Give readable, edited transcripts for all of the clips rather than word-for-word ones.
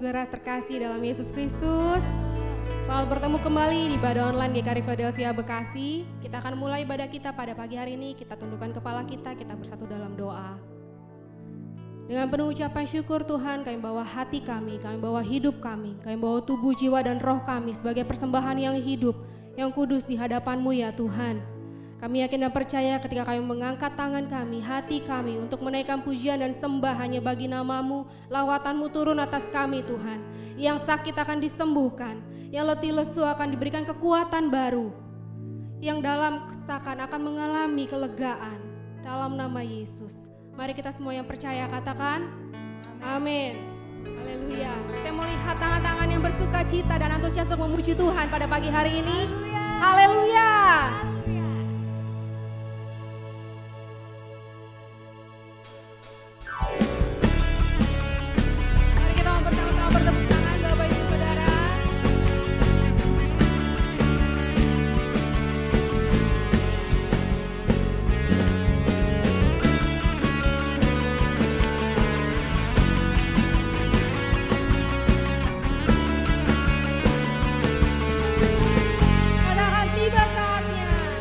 saudara terkasih dalam Yesus Kristus. Selamat bertemu kembali di ibadah online GKRI Philadelphia Bekasi. Kita akan mulai ibadah kita pada pagi hari ini. Kita tundukkan kepala kita bersatu dalam doa. Dengan penuh ucapan syukur Tuhan, kami bawa hati kami bawa hidup kami bawa tubuh, jiwa dan roh kami sebagai persembahan yang hidup, yang kudus di hadapan-Mu ya Tuhan. Kami yakin dan percaya ketika kami mengangkat tangan kami, hati kami untuk menaikkan pujian dan sembah hanya bagi nama-Mu, lawatan-Mu turun atas kami Tuhan. Yang sakit akan disembuhkan, yang letih lesu akan diberikan kekuatan baru, yang dalam kesakan akan mengalami kelegaan dalam nama Yesus. Mari kita semua yang percaya katakan amin. Haleluya. Saya mau lihat tangan-tangan yang bersuka cita dan antusias untuk memuji Tuhan pada pagi hari ini. Haleluya. Mari kita bersama-sama bertepuk tangan Bapak Ibu Saudara. Katakan tiba saatnya.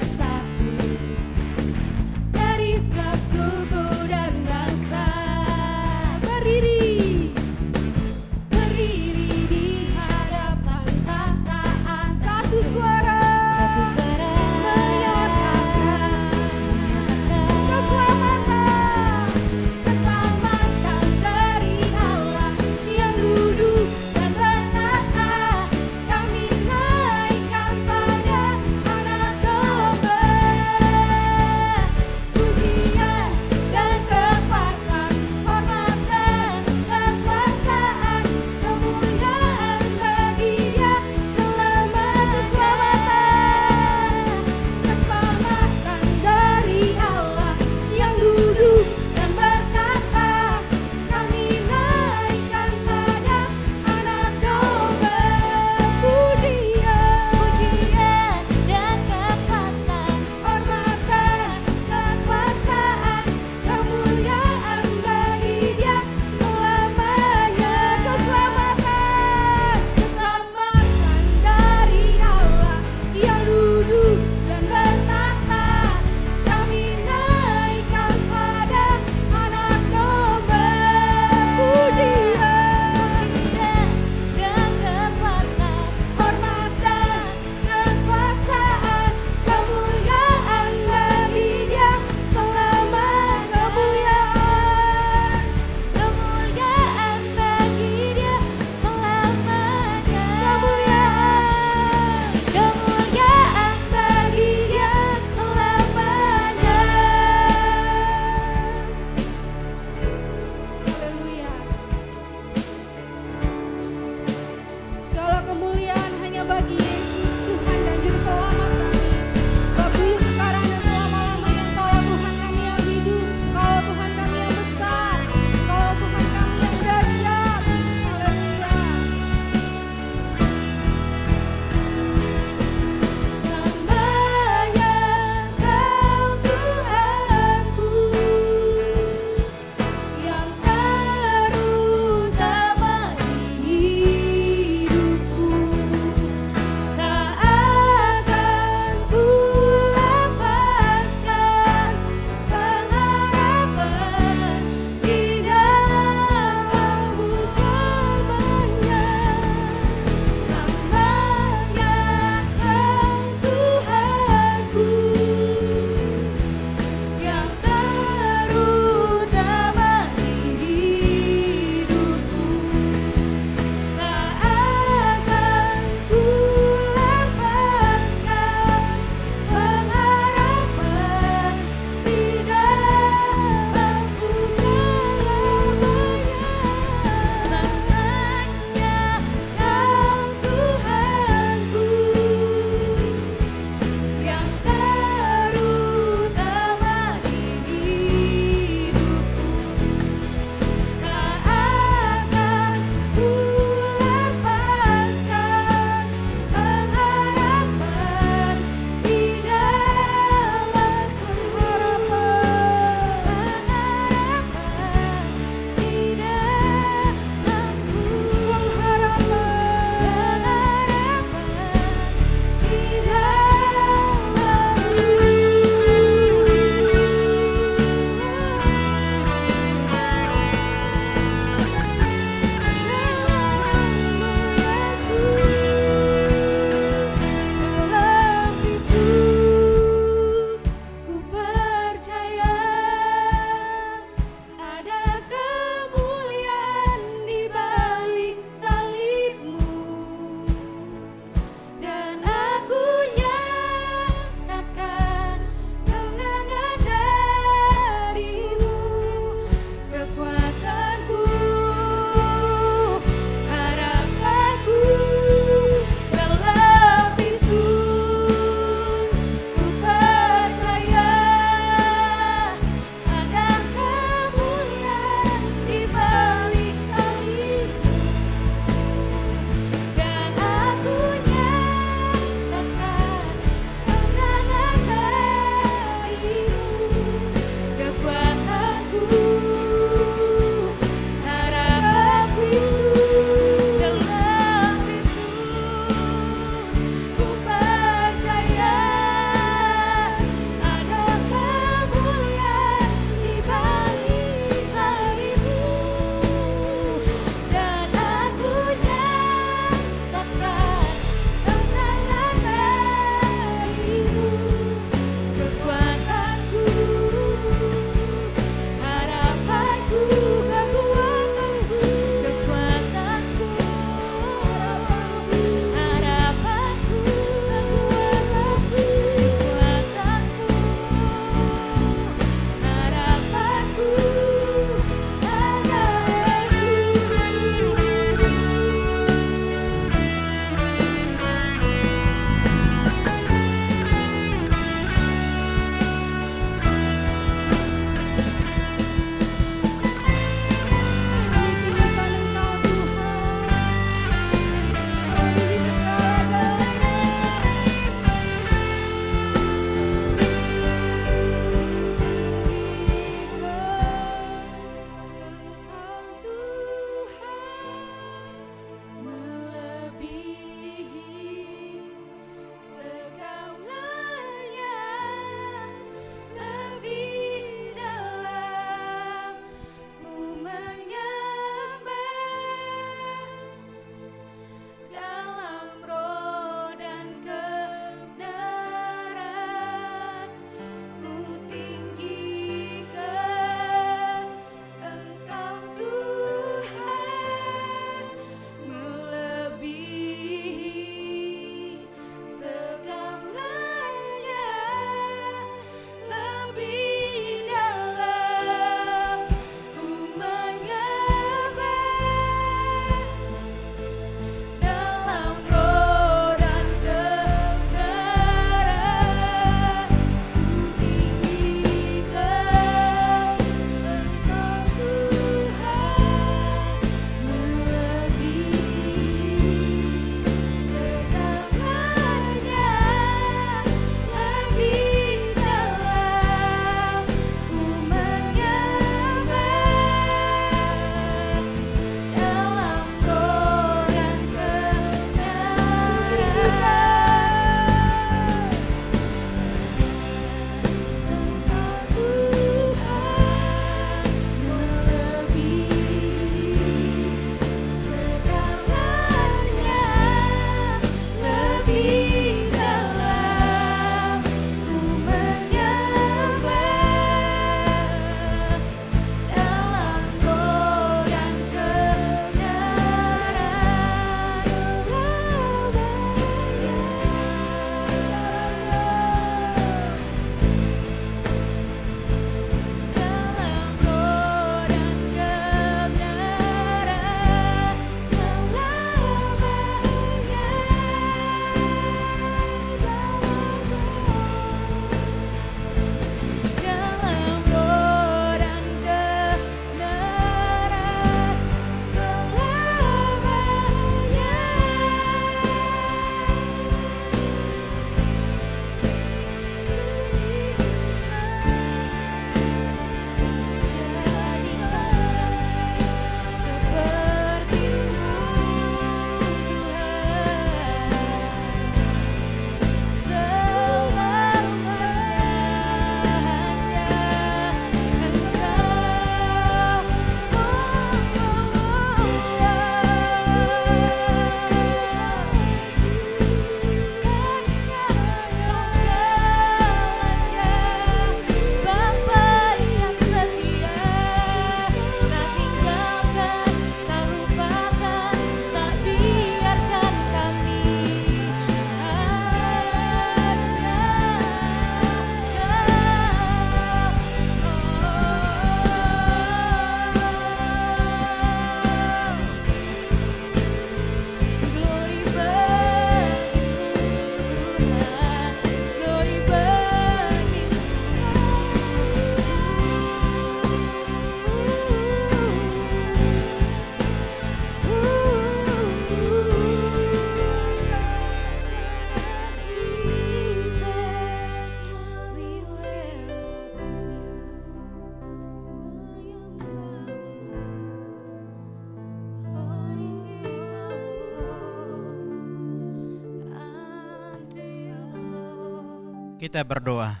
Kita berdoa.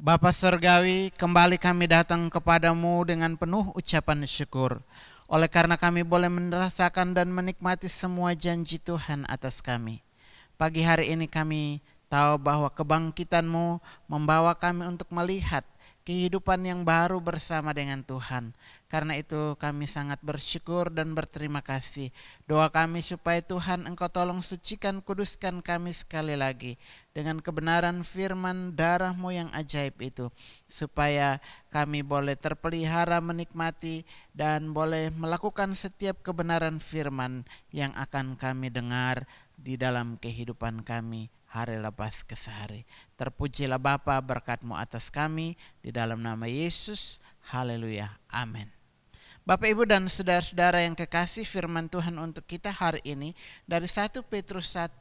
Bapa Surgawi, kembali kami datang kepadamu dengan penuh ucapan syukur. Oleh karena kami boleh merasakan dan menikmati semua janji Tuhan atas kami. Pagi hari ini kami tahu bahwa kebangkitan-Mu membawa kami untuk melihat kehidupan yang baru bersama dengan Tuhan. Karena itu kami sangat bersyukur dan berterima kasih. Doa kami supaya Tuhan Engkau tolong sucikan, kuduskan kami sekali lagi dengan kebenaran firman darah-Mu yang ajaib itu, supaya kami boleh terpelihara menikmati dan boleh melakukan setiap kebenaran firman yang akan kami dengar di dalam kehidupan kami hari lepas ke sehari. Terpujilah Bapa, berkat-Mu atas kami, di dalam nama Yesus. Haleluya. Amin. Bapak, Ibu, dan saudara-saudara yang kekasih, firman Tuhan untuk kita hari ini dari 1 Petrus 1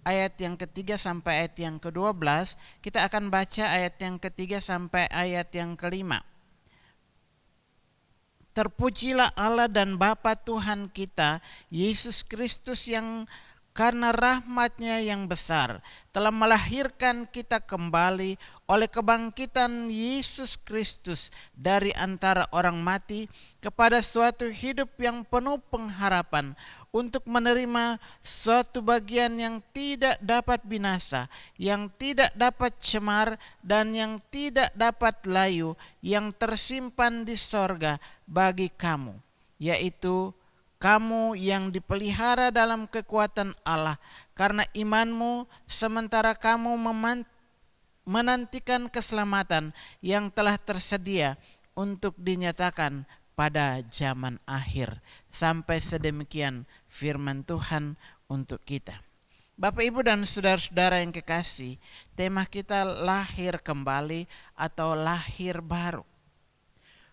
ayat yang ketiga sampai ayat yang ke-12. Kita akan baca ayat yang ketiga sampai ayat yang kelima. Terpujilah Allah dan Bapa Tuhan kita, Yesus Kristus, yang karena rahmat-Nya yang besar telah melahirkan kita kembali oleh kebangkitan Yesus Kristus dari antara orang mati kepada suatu hidup yang penuh pengharapan, untuk menerima suatu bagian yang tidak dapat binasa, yang tidak dapat cemar, dan yang tidak dapat layu, yang tersimpan di sorga bagi kamu, yaitu kamu yang dipelihara dalam kekuatan Allah karena imanmu, sementara kamu menantikan keselamatan yang telah tersedia untuk dinyatakan pada zaman akhir. Sampai sedemikian firman Tuhan untuk kita. Bapak, Ibu, dan saudara-saudara yang kekasih, tema kita lahir kembali atau lahir baru.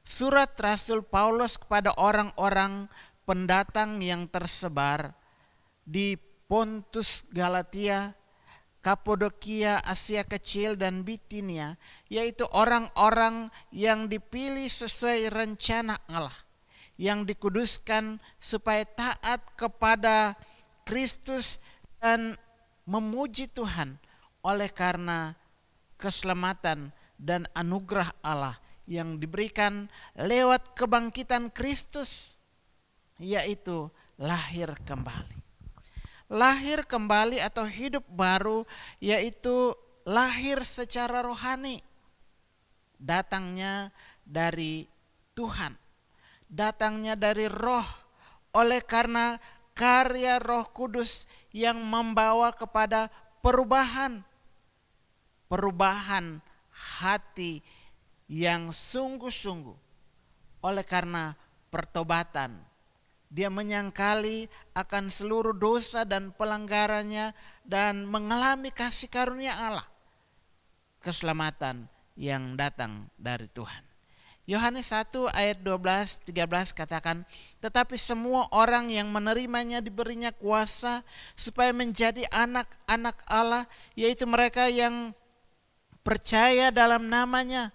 Surat Rasul Paulus kepada orang-orang pendatang yang tersebar di Pontus, Galatia, Kapadokia, Asia Kecil, dan Bitinia, yaitu orang-orang yang dipilih sesuai rencana Allah, yang dikuduskan supaya taat kepada Kristus dan memuji Tuhan oleh karena keselamatan dan anugerah Allah yang diberikan lewat kebangkitan Kristus, yaitu lahir kembali. Lahir kembali atau hidup baru, yaitu lahir secara rohani. Datangnya dari Tuhan, datangnya dari Roh, oleh karena karya Roh Kudus yang membawa kepada perubahan hati yang sungguh-sungguh. Oleh karena pertobatan, dia menyangkali akan seluruh dosa dan pelanggarannya dan mengalami kasih karunia Allah, keselamatan yang datang dari Tuhan. Yohanes 1 ayat 12-13 katakan, tetapi semua orang yang menerimanya diberinya kuasa supaya menjadi anak-anak Allah, yaitu mereka yang percaya dalam namanya.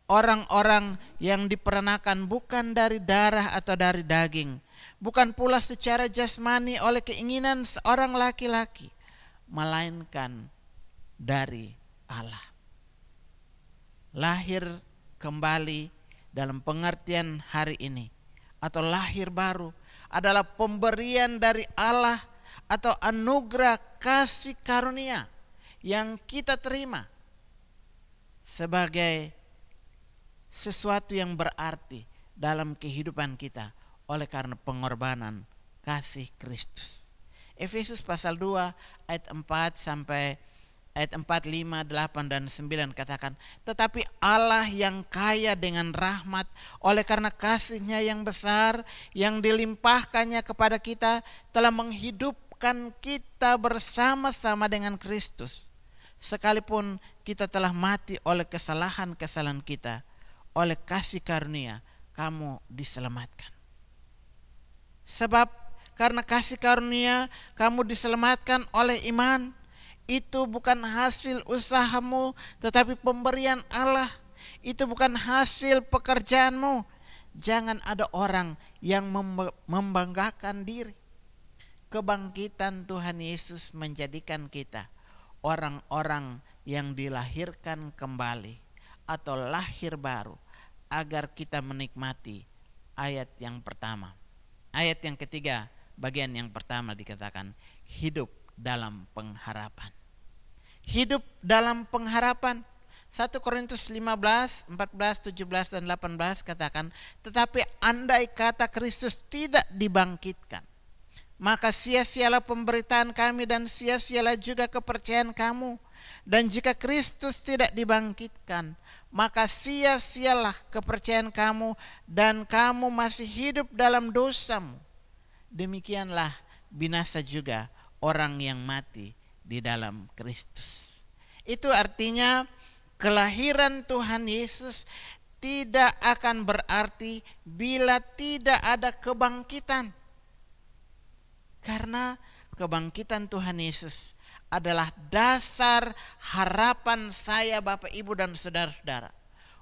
Orang-orang yang diperanakan bukan dari darah atau dari daging, bukan pula secara jasmani oleh keinginan seorang laki-laki, melainkan dari Allah. Lahir kembali dalam pengertian hari ini atau lahir baru adalah pemberian dari Allah atau anugerah kasih karunia yang kita terima sebagai sesuatu yang berarti dalam kehidupan kita oleh karena pengorbanan kasih Kristus. Efesus pasal 2 ayat 4 sampai ayat 4, 5, 8, dan 9 katakan, tetapi Allah yang kaya dengan rahmat oleh karena kasih-Nya yang besar yang dilimpahkannya kepada kita telah menghidupkan kita bersama-sama dengan Kristus, sekalipun kita telah mati oleh kesalahan-kesalahan kita. Oleh kasih karunia kamu diselamatkan. Sebab karena kasih karunia kamu diselamatkan oleh iman. Itu bukan hasil usahamu, tetapi pemberian Allah. Itu bukan hasil pekerjaanmu. Jangan ada orang yang membanggakan diri. Kebangkitan Tuhan Yesus menjadikan kita orang-orang yang dilahirkan kembali atau lahir baru agar kita menikmati ayat yang pertama. Ayat yang ketiga, bagian yang pertama dikatakan hidup dalam pengharapan. Hidup dalam pengharapan. 1 Korintus 15, 14, 17 dan 18 katakan, tetapi andai kata Kristus tidak dibangkitkan, maka sia-sialah pemberitaan kami dan sia-sialah juga kepercayaan kamu. Dan jika Kristus tidak dibangkitkan, maka sia-sialah kepercayaan kamu dan kamu masih hidup dalam dosamu. Demikianlah binasa juga orang yang mati di dalam Kristus. Itu artinya kelahiran Tuhan Yesus tidak akan berarti bila tidak ada kebangkitan. Karena kebangkitan Tuhan Yesus adalah dasar harapan saya, Bapak, Ibu, dan saudara-saudara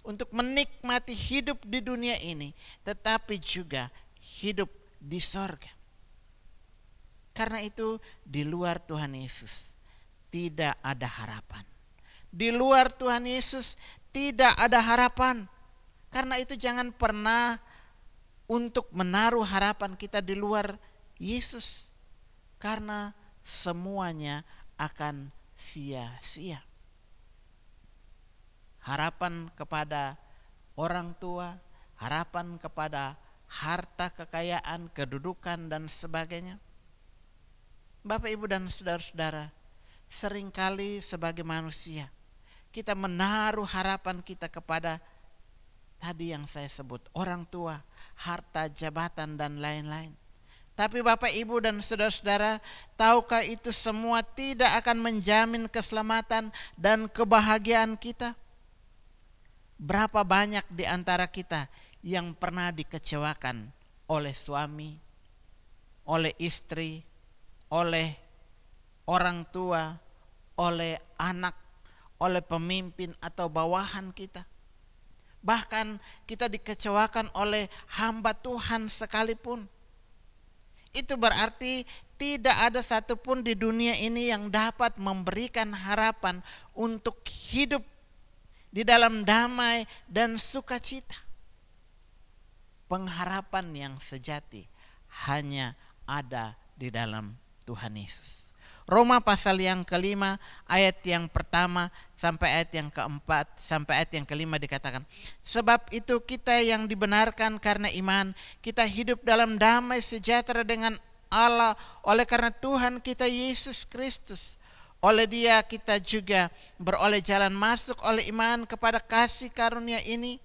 untuk menikmati hidup di dunia ini, tetapi juga hidup di sorga. Karena itu di luar Tuhan Yesus tidak ada harapan. Di luar Tuhan Yesus tidak ada harapan. Karena itu jangan pernah untuk menaruh harapan kita di luar Yesus. Karena semuanya akan sia-sia. Harapan kepada orang tua, harapan kepada harta, kekayaan, kedudukan dan sebagainya. Bapak, Ibu, dan saudara-saudara, seringkali sebagai manusia kita menaruh harapan kita kepada tadi yang saya sebut, orang tua, harta, jabatan dan lain-lain. Tapi Bapak, Ibu, dan saudara-saudara, tahukah itu semua tidak akan menjamin keselamatan dan kebahagiaan kita? Berapa banyak di antara kita yang pernah dikecewakan oleh suami, oleh istri, oleh orang tua, oleh anak, oleh pemimpin atau bawahan kita. Bahkan kita dikecewakan oleh hamba Tuhan sekalipun. Itu berarti tidak ada satupun di dunia ini yang dapat memberikan harapan untuk hidup di dalam damai dan sukacita. Pengharapan yang sejati hanya ada di dalam Tuhan Yesus. Roma pasal yang kelima ayat yang pertama sampai ayat yang keempat sampai ayat yang kelima dikatakan, sebab itu kita yang dibenarkan karena iman, kita hidup dalam damai sejahtera dengan Allah oleh karena Tuhan kita Yesus Kristus. Oleh Dia kita juga beroleh jalan masuk oleh iman kepada kasih karunia ini.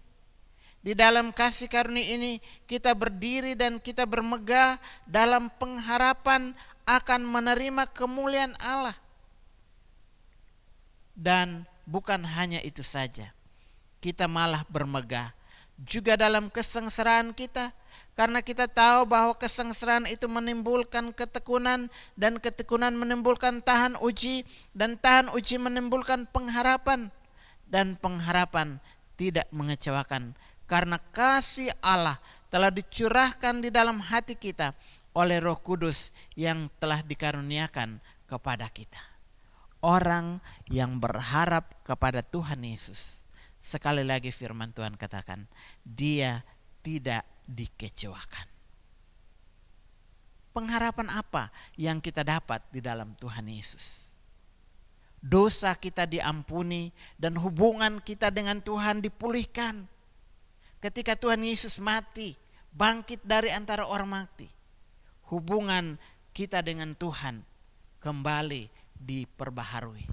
Di dalam kasih karunia ini kita berdiri dan kita bermegah dalam pengharapan akan menerima kemuliaan Allah. Dan bukan hanya itu saja, kita malah bermegah juga dalam kesengsaraan kita, karena kita tahu bahwa kesengsaraan itu menimbulkan ketekunan, dan ketekunan menimbulkan tahan uji, dan tahan uji menimbulkan pengharapan, dan pengharapan tidak mengecewakan, karena kasih Allah telah dicurahkan di dalam hati kita oleh Roh Kudus yang telah dikaruniakan kepada kita. Orang yang berharap kepada Tuhan Yesus, sekali lagi firman Tuhan katakan, dia tidak dikecewakan. Pengharapan apa yang kita dapat di dalam Tuhan Yesus? Dosa kita diampuni dan hubungan kita dengan Tuhan dipulihkan. Ketika Tuhan Yesus mati, bangkit dari antara orang mati, hubungan kita dengan Tuhan kembali diperbaharui.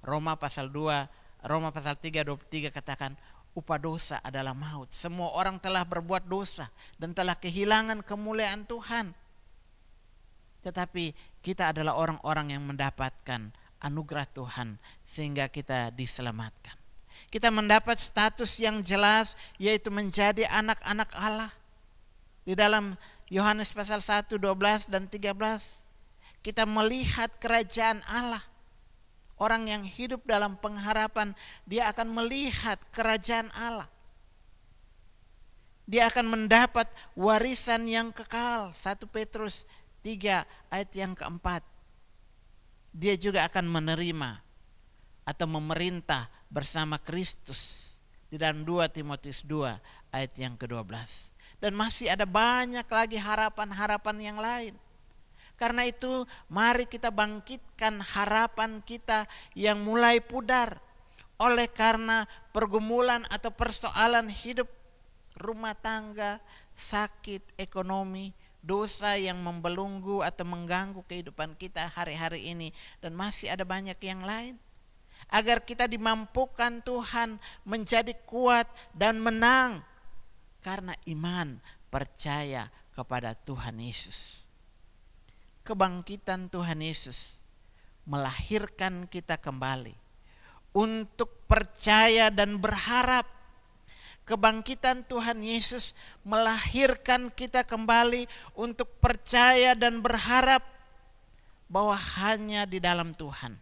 Roma pasal 3:23 katakan, upah dosa adalah maut. Semua orang telah berbuat dosa dan telah kehilangan kemuliaan Tuhan. Tetapi kita adalah orang-orang yang mendapatkan anugerah Tuhan sehingga kita diselamatkan. Kita mendapat status yang jelas, yaitu menjadi anak-anak Allah. Di dalam Yohanes pasal 1, 12 dan 13, kita melihat kerajaan Allah. Orang yang hidup dalam pengharapan, dia akan melihat kerajaan Allah. Dia akan mendapat warisan yang kekal. 1 Petrus 3 ayat yang keempat. Dia juga akan menerima atau memerintah bersama Kristus di dalam 2 Timotius 2 ayat yang ke-12. Dan masih ada banyak lagi harapan-harapan yang lain. Karena itu mari kita bangkitkan harapan kita yang mulai pudar oleh karena pergumulan atau persoalan hidup, rumah tangga, sakit, ekonomi, dosa yang membelenggu atau mengganggu kehidupan kita hari-hari ini, dan masih ada banyak yang lain. Agar kita dimampukan Tuhan menjadi kuat dan menang karena iman percaya kepada Tuhan Yesus. Kebangkitan Tuhan Yesus melahirkan kita kembali untuk percaya dan berharap. Kebangkitan Tuhan Yesus melahirkan kita kembali untuk percaya dan berharap bahwa hanya di dalam Tuhan,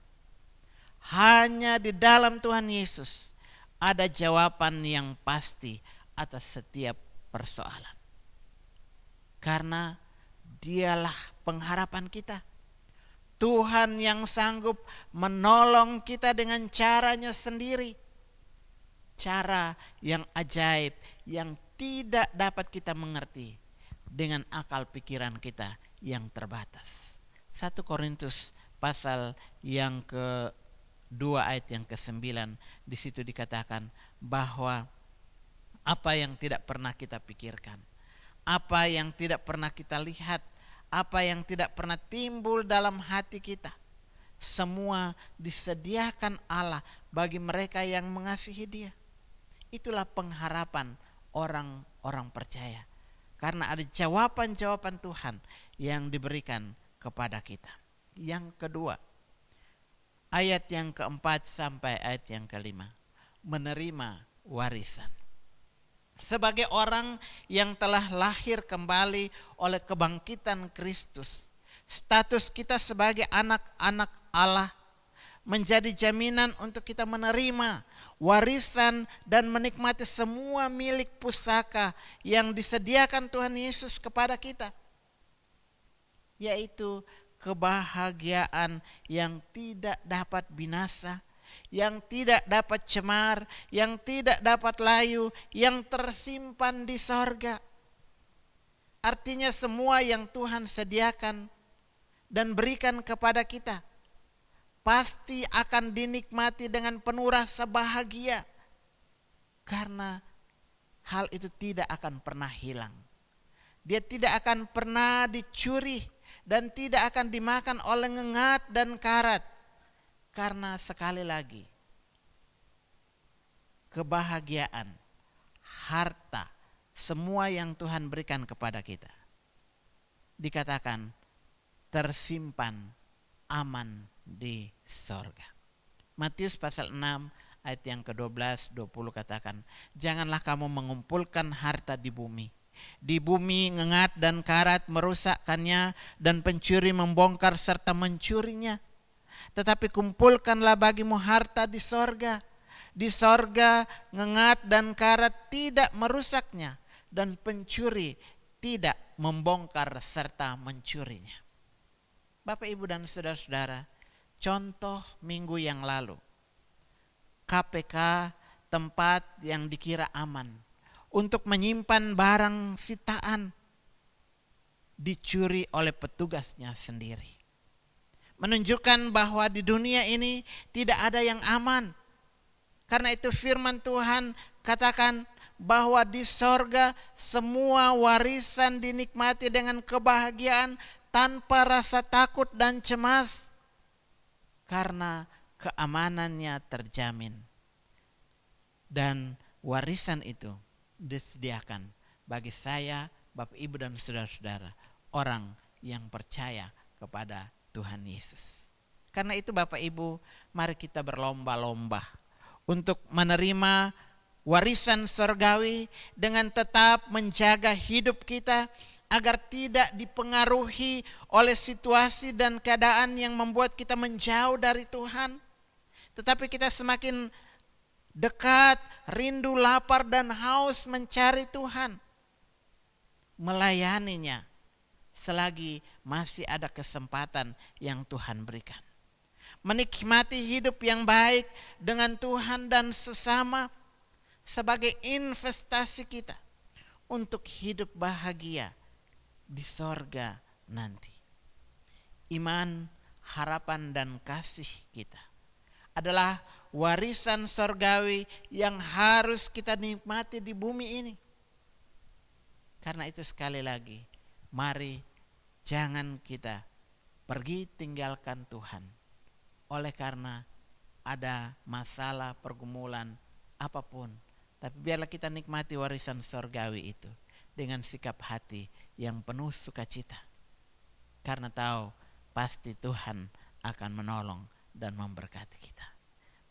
hanya di dalam Tuhan Yesus ada jawaban yang pasti atas setiap persoalan. Karena Dialah pengharapan kita. Tuhan yang sanggup menolong kita dengan caranya sendiri. Cara yang ajaib yang tidak dapat kita mengerti dengan akal pikiran kita yang terbatas. 1 Korintus pasal yang ke-2 ayat yang ke-9, di situ dikatakan bahwa apa yang tidak pernah kita pikirkan, apa yang tidak pernah kita lihat, apa yang tidak pernah timbul dalam hati kita, semua disediakan Allah bagi mereka yang mengasihi Dia. Itulah pengharapan orang-orang percaya. Karena ada jawaban-jawaban Tuhan yang diberikan kepada kita. Yang kedua, ayat yang keempat sampai ayat yang kelima, menerima warisan. Sebagai orang yang telah lahir kembali oleh kebangkitan Kristus, status kita sebagai anak-anak Allah menjadi jaminan untuk kita menerima warisan dan menikmati semua milik pusaka yang disediakan Tuhan Yesus kepada kita, yaitu kebahagiaan yang tidak dapat binasa, yang tidak dapat cemar, yang tidak dapat layu, yang tersimpan di sorga. Artinya semua yang Tuhan sediakan dan berikan kepada kita pasti akan dinikmati dengan penuh rasa bahagia, karena hal itu tidak akan pernah hilang. Dia tidak akan pernah dicuri dan tidak akan dimakan oleh ngengat dan karat. Karena sekali lagi, kebahagiaan, harta, semua yang Tuhan berikan kepada kita dikatakan tersimpan aman di sorga. Matius pasal 6 ayat yang ke-12, 20 katakan, janganlah kamu mengumpulkan harta di bumi. Di bumi ngengat dan karat merusakkannya dan pencuri membongkar serta mencurinya. Tetapi kumpulkanlah bagimu harta di sorga. Di sorga ngengat dan karat tidak merusaknya dan pencuri tidak membongkar serta mencurinya. Bapak, Ibu, dan saudara-saudara, contoh minggu yang lalu, KPK, tempat yang dikira aman untuk menyimpan barang sitaan, dicuri oleh petugasnya sendiri. Menunjukkan bahwa di dunia ini tidak ada yang aman. Karena itu firman Tuhan katakan bahwa di sorga semua warisan dinikmati dengan kebahagiaan tanpa rasa takut dan cemas, karena keamanannya terjamin. Dan warisan itu disediakan bagi saya, Bapak, Ibu, dan saudara-saudara, orang yang percaya kepada Tuhan Yesus. Karena itu Bapak, Ibu, mari kita berlomba-lomba untuk menerima warisan surgawi dengan tetap menjaga hidup kita agar tidak dipengaruhi oleh situasi dan keadaan yang membuat kita menjauh dari Tuhan. Tetapi kita semakin dekat, rindu, lapar, dan haus mencari Tuhan, melayaninya selagi masih ada kesempatan yang Tuhan berikan. menikmati hidup yang baik dengan Tuhan dan sesama sebagai investasi kita untuk hidup bahagia di sorga nanti. Iman, harapan, dan kasih kita adalah warisan sorgawi yang harus kita nikmati di bumi ini. Karena itu sekali lagi, mari jangan kita pergi tinggalkan Tuhan oleh karena ada masalah, pergumulan, apapun. Tapi biarlah kita nikmati warisan sorgawi itu dengan sikap hati yang penuh sukacita. Karena tahu pasti Tuhan akan menolong dan memberkati kita.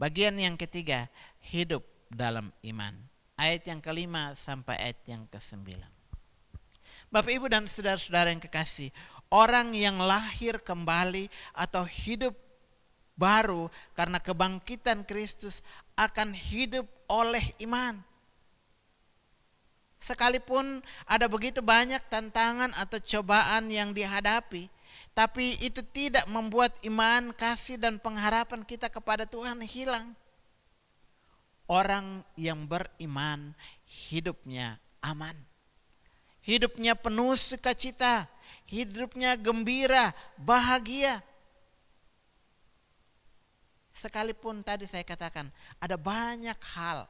Bagian yang ketiga, hidup dalam iman. Ayat yang kelima sampai ayat yang ke-9. Bapak, Ibu, dan saudara-saudara yang kekasih, orang yang lahir kembali atau hidup baru karena kebangkitan Kristus akan hidup oleh iman. Sekalipun ada begitu banyak tantangan atau cobaan yang dihadapi, tapi itu tidak membuat iman, kasih, dan pengharapan kita kepada Tuhan hilang. Orang yang beriman hidupnya aman. Hidupnya penuh sukacita, hidupnya gembira, bahagia. Sekalipun tadi saya katakan ada banyak hal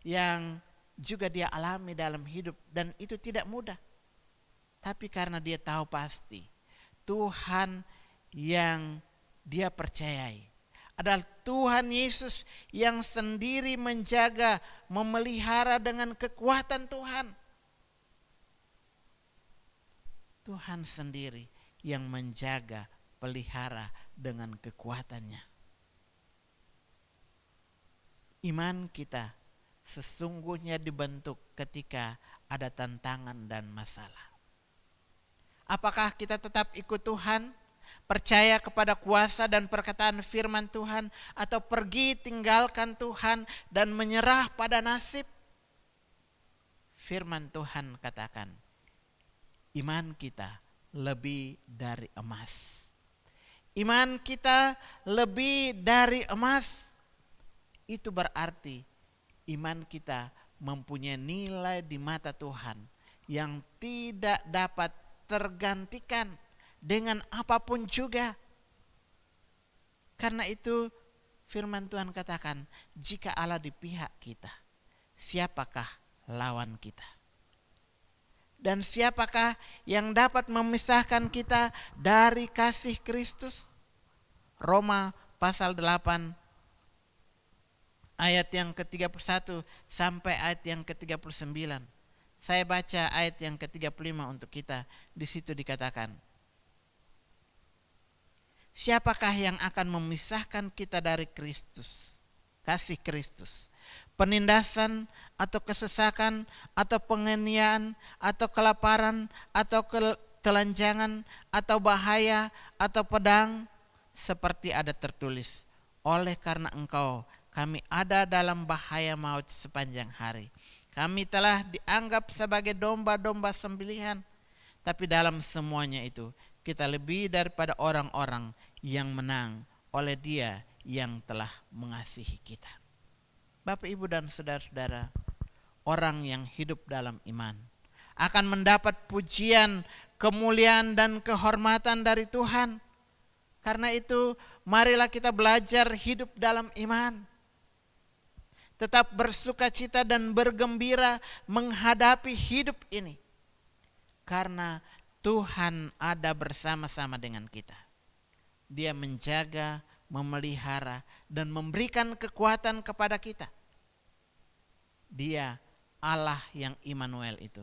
yang juga dia alami dalam hidup dan itu tidak mudah. Tapi karena dia tahu pasti Tuhan yang dia percayai adalah Tuhan Yesus yang sendiri menjaga, memelihara dengan kekuatan Tuhan. Tuhan sendiri yang menjaga, pelihara dengan kekuatannya. Iman kita sesungguhnya dibentuk ketika ada tantangan dan masalah. Apakah kita tetap ikut Tuhan, percaya kepada kuasa dan perkataan firman Tuhan, atau pergi tinggalkan Tuhan dan menyerah pada nasib? Firman Tuhan katakan, iman kita lebih dari emas. Iman kita lebih dari emas. Itu berarti iman kita mempunyai nilai di mata Tuhan yang tidak dapat tergantikan dengan apapun juga. Karena itu firman Tuhan katakan, jika Allah di pihak kita, siapakah lawan kita? Dan siapakah yang dapat memisahkan kita dari kasih Kristus? Roma pasal 8 ayat yang ke-31 sampai ayat yang ke-39. Saya baca ayat yang ke-35 untuk kita. Di situ dikatakan, siapakah yang akan memisahkan kita dari Kristus? Kasih Kristus. Penindasan atau kesesakan atau penganiayaan atau kelaparan atau ketelanjangan atau bahaya atau pedang, seperti ada tertulis, oleh karena engkau kami ada dalam bahaya maut sepanjang hari. Kami telah dianggap sebagai domba-domba sembelihan, tapi dalam semuanya itu kita lebih daripada orang-orang yang menang oleh Dia yang telah mengasihi kita. Bapak, Ibu, dan saudara-saudara, orang yang hidup dalam iman akan mendapat pujian, kemuliaan, dan kehormatan dari Tuhan. Karena itu, marilah kita belajar hidup dalam iman. Tetap bersukacita dan bergembira menghadapi hidup ini. Karena Tuhan ada bersama-sama dengan kita. Dia menjaga, memelihara, dan memberikan kekuatan kepada kita. Dia Allah yang Immanuel itu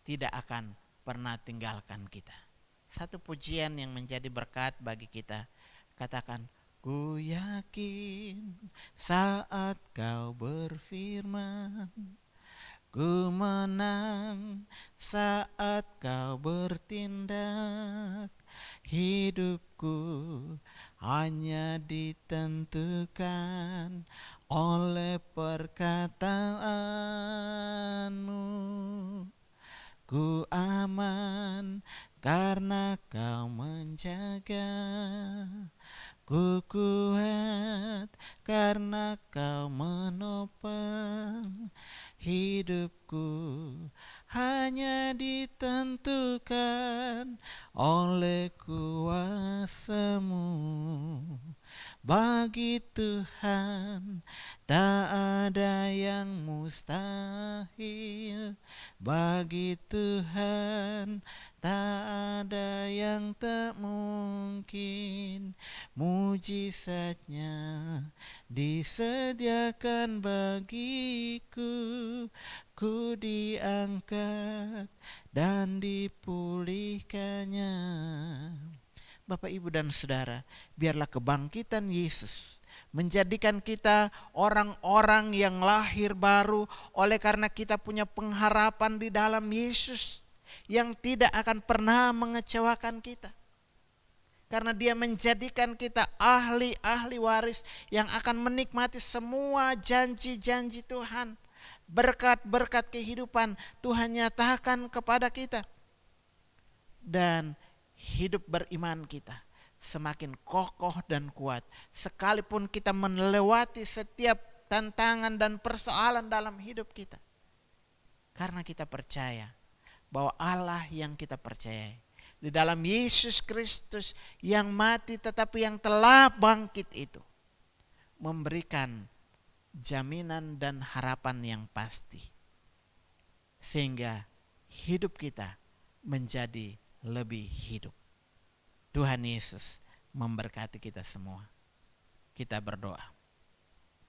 tidak akan pernah tinggalkan kita. Satu pujian yang menjadi berkat bagi kita, katakan, ku yakin saat kau berfirman, ku menang saat kau bertindak, hidupku hanya ditentukan oleh perkataanmu. Ku aman karena kau menjaga, Ku kuat karena kau menopang hidupku, hanya ditentukan oleh kuasa-Mu. Bagi Tuhan tak ada yang mustahil, bagi Tuhan tak ada yang tak mungkin. Mujizatnya disediakan bagiku, ku diangkat dan dipulihkannya. Bapak, Ibu, dan Saudara, biarlah kebangkitan Yesus menjadikan kita orang-orang yang lahir baru oleh karena kita punya pengharapan di dalam Yesus yang tidak akan pernah mengecewakan kita. Karena Dia menjadikan kita ahli-ahli waris yang akan menikmati semua janji-janji Tuhan. Berkat-berkat kehidupan Tuhan nyatakan kepada kita. Dan hidup beriman kita semakin kokoh dan kuat sekalipun kita melewati setiap tantangan dan persoalan dalam hidup kita. Karena kita percaya bahwa Allah yang kita percayai di dalam Yesus Kristus yang mati tetapi yang telah bangkit itu memberikan jaminan dan harapan yang pasti. Sehingga hidup kita menjadi lebih hidup. Tuhan Yesus memberkati kita semua. Kita berdoa.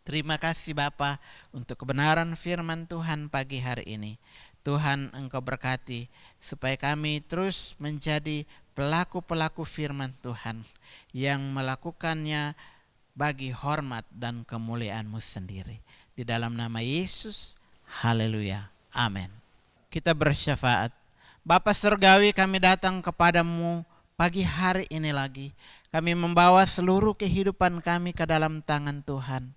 Terima kasih Bapa untuk kebenaran firman Tuhan pagi hari ini. Tuhan, Engkau berkati supaya kami terus menjadi pelaku-pelaku firman Tuhan yang melakukannya bagi hormat dan kemuliaan-Mu sendiri. Di dalam nama Yesus, haleluya, amin. Kita bersyafaat. Bapa Surgawi, kami datang kepadamu pagi hari ini lagi. Kami membawa seluruh kehidupan kami ke dalam tangan Tuhan.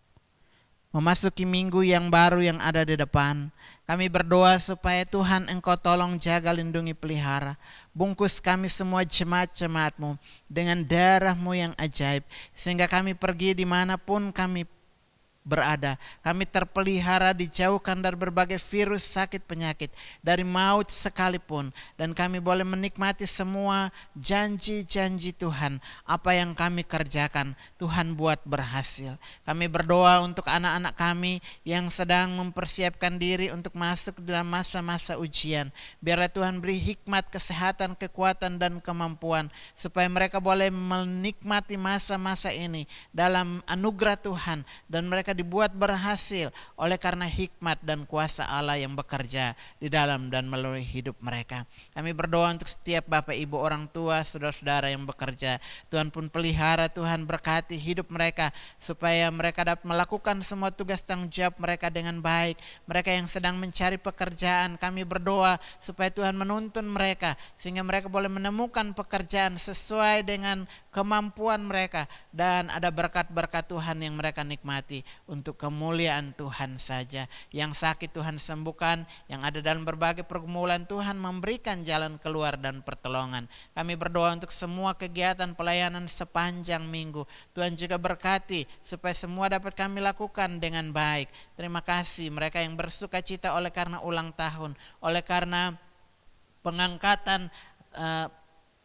Memasuki minggu yang baru yang ada di depan, kami berdoa supaya Tuhan Engkau tolong jaga, lindungi, pelihara. Bungkus kami semua jemaat-jemaat-Mu dengan darah-Mu yang ajaib. Sehingga kami pergi dimanapun kami berada, kami terpelihara, dijauhkan dari berbagai virus, sakit, penyakit, dari maut sekalipun. Dan kami boleh menikmati semua janji-janji Tuhan. Apa yang kami kerjakan, Tuhan buat berhasil. Kami berdoa untuk anak-anak kami yang sedang mempersiapkan diri untuk masuk dalam masa-masa ujian. Biarlah Tuhan beri hikmat, kesehatan, kekuatan, dan kemampuan, supaya mereka boleh menikmati masa-masa ini dalam anugerah Tuhan, dan mereka dibuat berhasil oleh karena hikmat dan kuasa Allah yang bekerja di dalam dan melalui hidup mereka. Kami berdoa untuk setiap Bapak, Ibu, orang tua, saudara-saudara yang bekerja. Tuhan pun pelihara, Tuhan berkati hidup mereka supaya mereka dapat melakukan semua tugas tanggung jawab mereka dengan baik. Mereka yang sedang mencari pekerjaan, kami berdoa supaya Tuhan menuntun mereka sehingga mereka boleh menemukan pekerjaan sesuai dengan kemampuan mereka, dan ada berkat-berkat Tuhan yang mereka nikmati untuk kemuliaan Tuhan saja. Yang sakit Tuhan sembuhkan, yang ada dalam berbagai pergumulan Tuhan memberikan jalan keluar dan pertolongan. Kami berdoa untuk semua kegiatan pelayanan sepanjang minggu. Tuhan juga berkati supaya semua dapat kami lakukan dengan baik. Terima kasih mereka yang bersuka cita oleh karena ulang tahun, oleh karena pengangkatan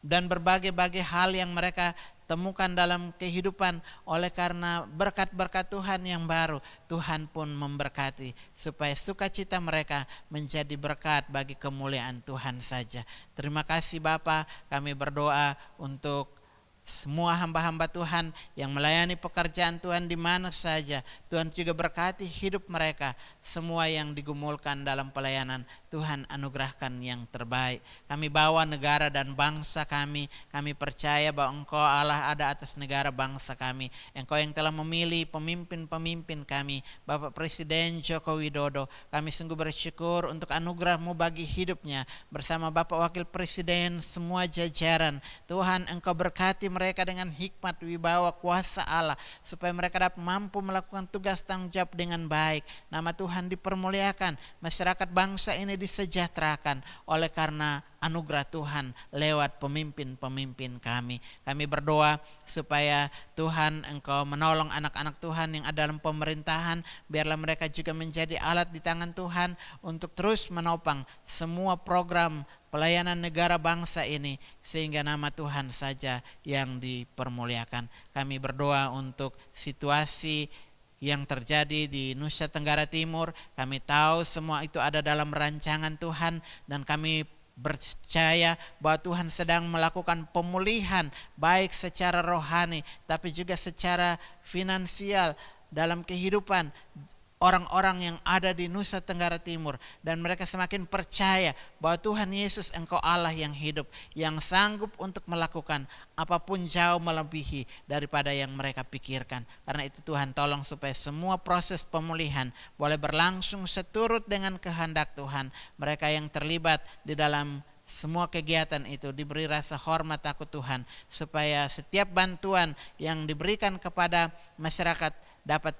dan berbagai-bagai hal yang mereka temukan dalam kehidupan oleh karena berkat-berkat Tuhan yang baru. Tuhan pun memberkati supaya sukacita mereka menjadi berkat bagi kemuliaan Tuhan saja. Terima kasih Bapa, kami berdoa untuk semua hamba-hamba Tuhan yang melayani pekerjaan Tuhan di mana saja. Tuhan juga berkati hidup mereka. Semua yang digumulkan dalam pelayanan, Tuhan anugerahkan yang terbaik. Kami bawa negara dan bangsa kami. Kami percaya bahwa Engkau Allah ada atas negara bangsa kami. Engkau yang telah memilih pemimpin-pemimpin kami, Bapak Presiden Joko Widodo. Kami sungguh bersyukur untuk anugerah-Mu bagi hidupnya. Bersama Bapak Wakil Presiden, semua jajaran. Tuhan, Engkau berkati mereka dengan hikmat, wibawa, kuasa Allah, supaya mereka dapat mampu melakukan tugas tanggung jawab dengan baik. Nama Tuhan dipermuliakan, masyarakat bangsa ini ini disejahterakan oleh karena anugerah Tuhan lewat pemimpin-pemimpin kami. Kami berdoa supaya Tuhan Engkau menolong anak-anak Tuhan yang ada dalam pemerintahan, biarlah mereka juga menjadi alat di tangan Tuhan untuk terus menopang semua program pelayanan negara bangsa ini, sehingga nama Tuhan saja yang dipermuliakan. Kami berdoa untuk situasi yang terjadi di Nusa Tenggara Timur. Kami tahu semua itu ada dalam rancangan Tuhan, dan kami percaya bahwa Tuhan sedang melakukan pemulihan baik secara rohani tapi juga secara finansial dalam kehidupan orang-orang yang ada di Nusa Tenggara Timur, dan mereka semakin percaya bahwa Tuhan Yesus Engkau Allah yang hidup, yang sanggup untuk melakukan apapun jauh melebihi daripada yang mereka pikirkan. Karena itu Tuhan tolong supaya semua proses pemulihan boleh berlangsung seturut dengan kehendak Tuhan. Mereka yang terlibat di dalam semua kegiatan itu diberi rasa hormat takut Tuhan, supaya setiap bantuan yang diberikan kepada masyarakat dapat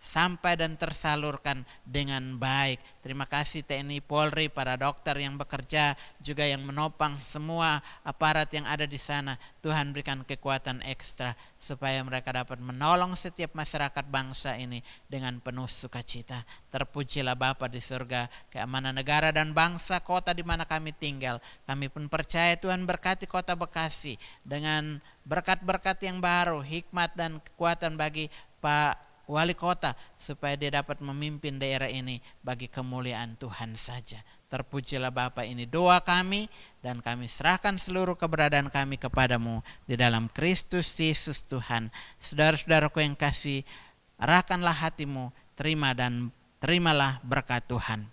sampai dan tersalurkan dengan baik. Terima kasih TNI Polri, para dokter yang bekerja, juga yang menopang semua aparat yang ada di sana. Tuhan berikan kekuatan ekstra supaya mereka dapat menolong setiap masyarakat bangsa ini dengan penuh sukacita. Terpujilah Bapa di surga, keamanan negara dan bangsa kota di mana kami tinggal. Kami pun percaya Tuhan berkati kota Bekasi dengan berkat-berkat yang baru, hikmat dan kekuatan bagi Pak Wali Kota, supaya dia dapat memimpin daerah ini bagi kemuliaan Tuhan saja. Terpujilah Bapa, ini doa kami, dan kami serahkan seluruh keberadaan kami kepadamu di dalam Kristus Yesus Tuhan. Saudara-saudaraku yang kasih, arahkanlah hatimu, terimalah berkat Tuhan.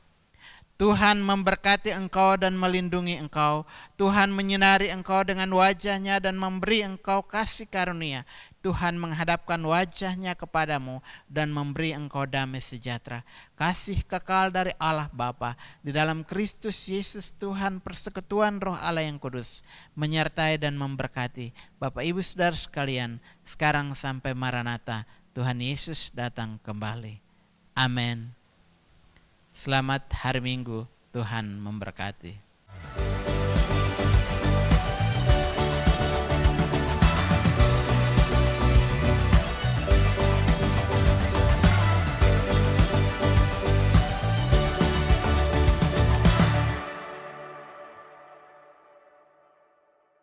Tuhan memberkati engkau dan melindungi engkau. Tuhan menyinari engkau dengan wajahnya dan memberi engkau kasih karunia. Tuhan menghadapkan wajahnya kepadamu dan memberi engkau damai sejahtera. Kasih kekal dari Allah Bapa di dalam Kristus Yesus Tuhan, persekutuan Roh Allah yang kudus menyertai dan memberkati Bapak Ibu Saudara sekalian sekarang sampai Maranatha. Tuhan Yesus datang kembali. Amin. Selamat hari Minggu, Tuhan memberkati.